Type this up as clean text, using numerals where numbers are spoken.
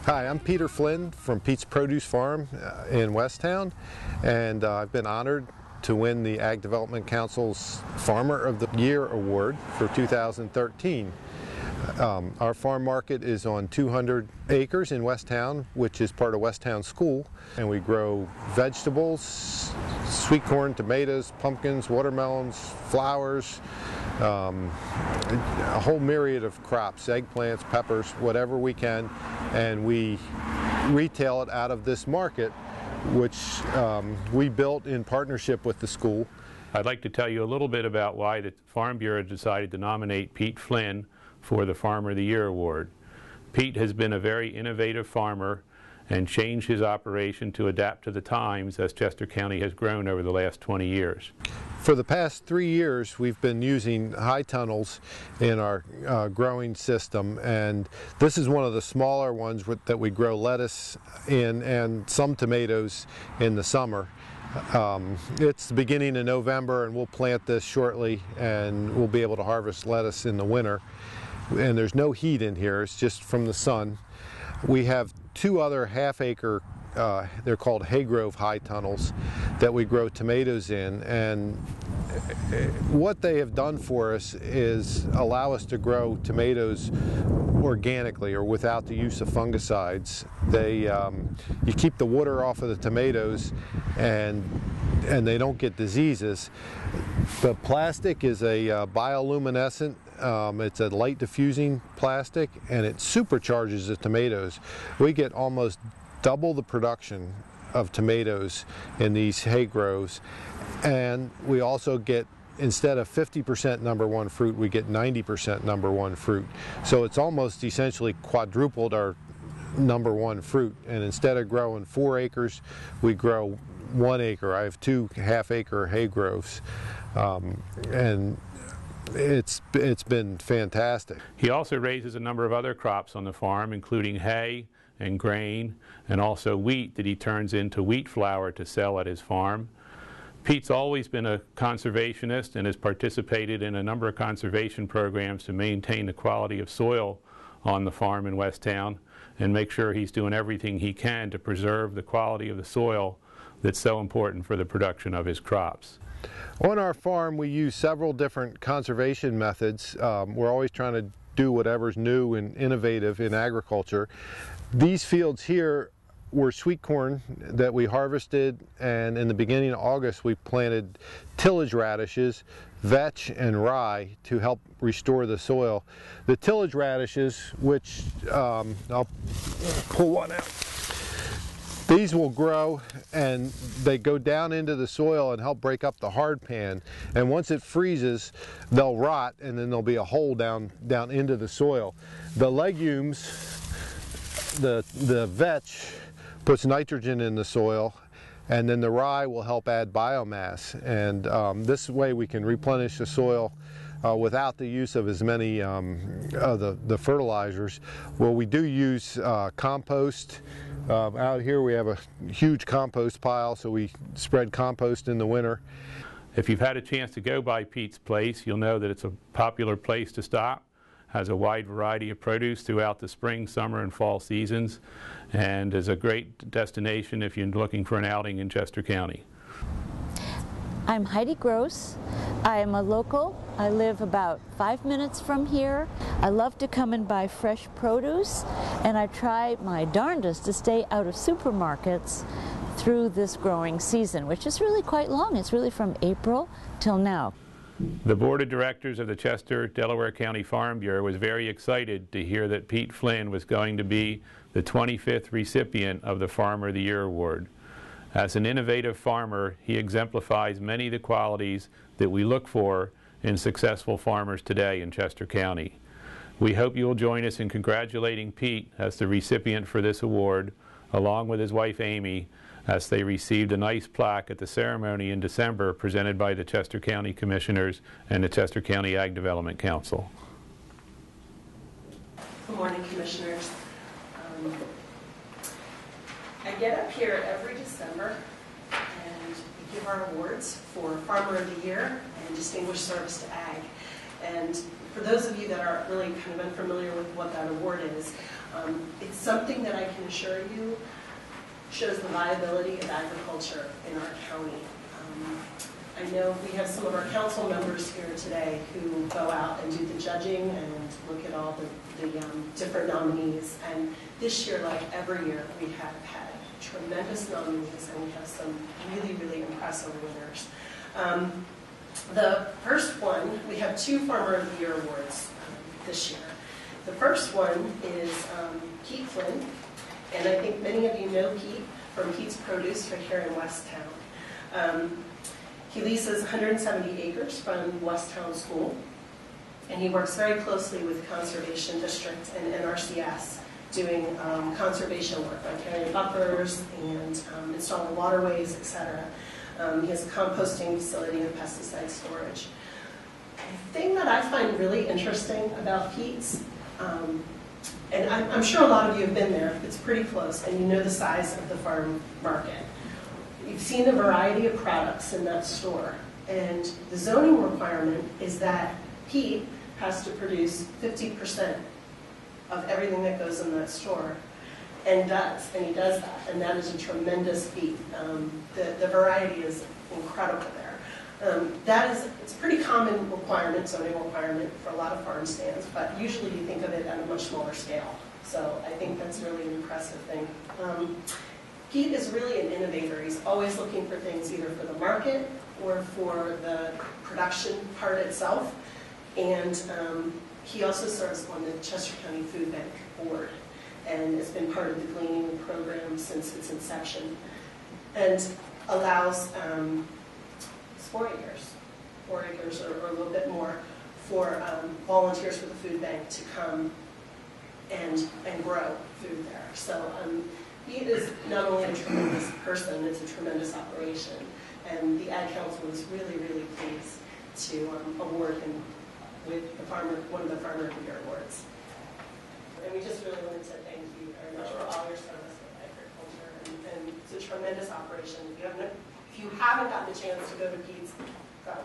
Hi, I'm Peter Flynn from Pete's Produce Farm in Westtown, and I've been honored to win the Ag Development Council's Farmer of the Year Award for 2013. Our farm market is on 200 acres in Westtown, which is part of Westtown School, and we grow vegetables, sweet corn, tomatoes, pumpkins, watermelons, flowers, a whole myriad of crops, eggplants, peppers, whatever we can, and we retail it out of this market, which we built in partnership with the school. I'd like to tell you a little bit about why the Farm Bureau decided to nominate Pete Flynn for the Farmer of the Year Award. Pete has been a very innovative farmer and changed his operation to adapt to the times as Chester County has grown over the last 20 years. For the past 3 years, we've been using high tunnels in our growing system, and this is one of the smaller ones that we grow lettuce in and some tomatoes in the summer. It's the beginning of November, and we'll plant this shortly, and we'll be able to harvest lettuce in the winter. And there's no heat in here, it's just from the sun. We have two other half-acre, they're called Haygrove high tunnels, that we grow tomatoes in, and what they have done for us is allow us to grow tomatoes organically or without the use of fungicides. You keep the water off of the tomatoes and they don't get diseases. The plastic is a bioluminescent. It's a light diffusing plastic, and it supercharges the tomatoes. We get almost double the production of tomatoes in these hay groves, and we also get, instead of 50% number one fruit, we get 90% number one fruit. So it's almost essentially quadrupled our number one fruit, and instead of growing 4 acres, we grow 1 acre. I have 2 half-acre hay groves, and it's been fantastic. He also raises a number of other crops on the farm, including hay and grain, and also wheat that he turns into wheat flour to sell at his farm. Pete's always been a conservationist and has participated in a number of conservation programs to maintain the quality of soil on the farm in Westtown and make sure he's doing everything he can to preserve the quality of the soil that's so important for the production of his crops. On our farm, we use several different conservation methods. We're always trying to do whatever's new and innovative in agriculture. These fields here were sweet corn that we harvested, and in the beginning of August we planted tillage radishes, vetch, and rye to help restore the soil. The tillage radishes, which I'll pull one out, these will grow and they go down into the soil and help break up the hard pan, and once it freezes they'll rot, and then there'll be a hole down into the soil. The legumes, the vetch puts nitrogen in the soil, and then the rye will help add biomass, and this way we can replenish the soil without the use of as many the fertilizers. Well, we do use compost. Out here we have a huge compost pile, so we spread compost in the winter. If you've had a chance to go by Pete's place, you'll know that it's a popular place to stop. Has a wide variety of produce throughout the spring, summer, and fall seasons, and is a great destination if you're looking for an outing in Chester County. I'm Heidi Gross. I am a local. I live about 5 minutes from here. I love to come and buy fresh produce, and I try my darndest to stay out of supermarkets through this growing season, which is really quite long. It's really from April till now. The Board of Directors of the Chester, Delaware County Farm Bureau was very excited to hear that Pete Flynn was going to be the 25th recipient of the Farmer of the Year Award. As an innovative farmer, he exemplifies many of the qualities that we look for in successful farmers today in Chester County. We hope you will join us in congratulating Pete as the recipient for this award, along with his wife Amy, as they received a nice plaque at the ceremony in December presented by the Chester County Commissioners and the Chester County Ag Development Council. Good morning, Commissioners. I get up here every December and we give our awards for Farmer of the Year and Distinguished Service to Ag. And for those of you that are really kind of unfamiliar with what that award is, it's something that I can assure you shows the viability of agriculture in our county. I know we have some of our council members here today who go out and do the judging and look at all the different nominees. And this year, like every year, we have had tremendous nominees, and we have some really, really impressive winners. The first one, we have 2 Farmer of the Year awards this year. The first one is Pete Flynn, and I think many of you know Pete from Pete's Produce right here in Westtown. He leases 170 acres from Westtown School, and he works very closely with Conservation District and NRCS doing conservation work, like carrying buffers and installing waterways, etc. He has a composting facility and pesticide storage. The thing that I find really interesting about Pete's, and I'm sure a lot of you have been there, it's pretty close, and you know the size of the farm market. You've seen the variety of products in that store, and the zoning requirement is that Pete has to produce 50% of everything that goes in that store, and he does that, and that is a tremendous feat. The variety is incredible there. It's a pretty common requirement, zoning requirement for a lot of farm stands, but usually you think of it at a much smaller scale. So I think that's really an impressive thing. Pete is really an innovator. He's always looking for things either for the market or for the production part itself. And he also serves on the Chester County Food Bank Board and has been part of the gleaning program since its inception, and allows 4 acres or a little bit more for volunteers for the food bank to come and grow food there. So he is not only a tremendous person, it's a tremendous operation, and the Ag Council was really, really pleased to award him with one of the Farmer of the Year awards. And we just really wanted to thank you very much for all your service with agriculture, and it's a tremendous operation. If you haven't gotten a chance to go to Pete's, go.